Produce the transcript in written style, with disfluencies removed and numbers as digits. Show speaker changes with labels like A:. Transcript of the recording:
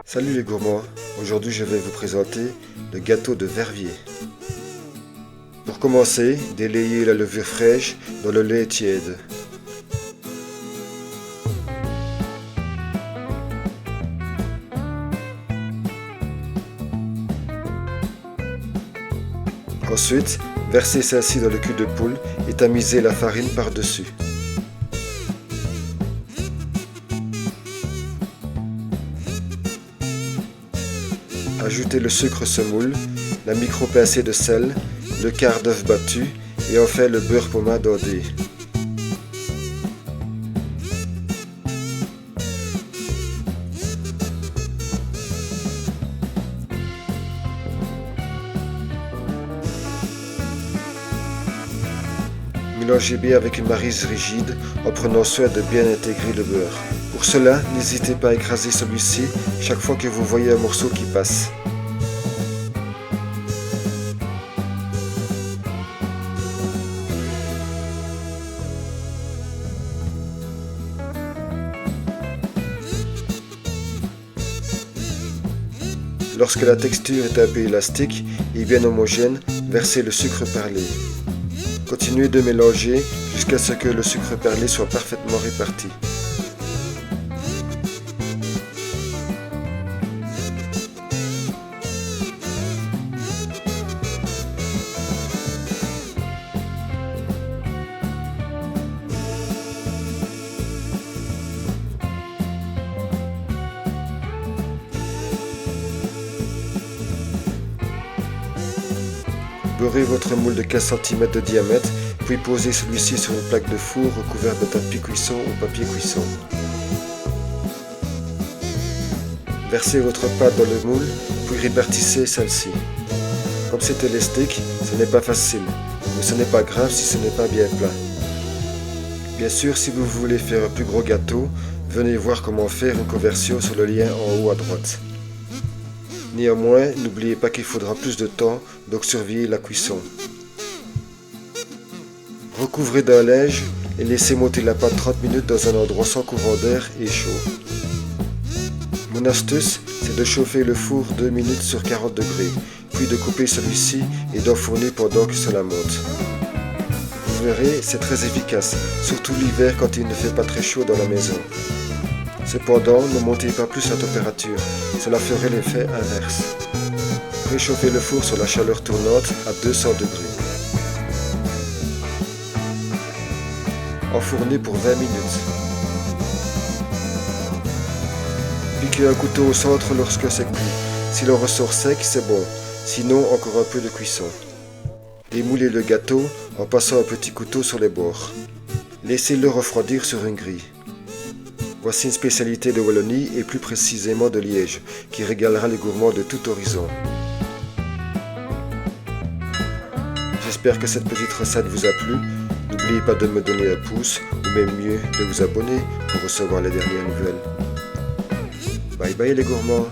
A: Salut les gourmands, aujourd'hui je vais vous présenter le gâteau de Verviers. Pour commencer, délayez la levure fraîche dans le lait tiède. Ensuite, versez celle-ci dans le cul de poule et tamisez la farine par-dessus. Ajoutez le sucre semoule, la micro-pincée de sel, le quart d'œuf battu et enfin le beurre pommade. Mélangez bien avec une maryse rigide en prenant soin de bien intégrer le beurre. Pour cela, n'hésitez pas à écraser celui-ci chaque fois que vous voyez un morceau qui passe. Lorsque la texture est un peu élastique et bien homogène, versez le sucre perlé. Continuez de mélanger jusqu'à ce que le sucre perlé soit parfaitement réparti. Beurrez votre moule de 15 cm de diamètre, puis posez celui-ci sur une plaque de four recouverte de tapis cuisson ou papier cuisson. Versez votre pâte dans le moule, puis répartissez celle-ci. Comme c'est élastique, ce n'est pas facile, mais ce n'est pas grave si ce n'est pas bien plat. Bien sûr, si vous voulez faire un plus gros gâteau, venez voir comment faire une conversion sur le lien en haut à droite. Néanmoins, n'oubliez pas qu'il faudra plus de temps, donc surveillez la cuisson. Recouvrez d'un linge et laissez monter la pâte 30 minutes dans un endroit sans courant d'air et chaud. Mon astuce, c'est de chauffer le four 2 minutes sur 40 degrés, puis de couper celui-ci et d'enfourner pendant que cela monte. Vous verrez, c'est très efficace, surtout l'hiver quand il ne fait pas très chaud dans la maison. Cependant, ne montez pas plus la température, cela ferait l'effet inverse. Réchauffez le four sur la chaleur tournante à 200 degrés. Enfournez pour 20 minutes. Piquez un couteau au centre lorsque c'est cuit. S'il en ressort sec, c'est bon, sinon encore un peu de cuisson. Démoulez le gâteau en passant un petit couteau sur les bords. Laissez-le refroidir sur une grille. Voici une spécialité de Wallonie et plus précisément de Liège, qui régalera les gourmands de tout horizon. J'espère que cette petite recette vous a plu. N'oubliez pas de me donner un pouce, ou même mieux, de vous abonner pour recevoir les dernières nouvelles. Bye bye les gourmands!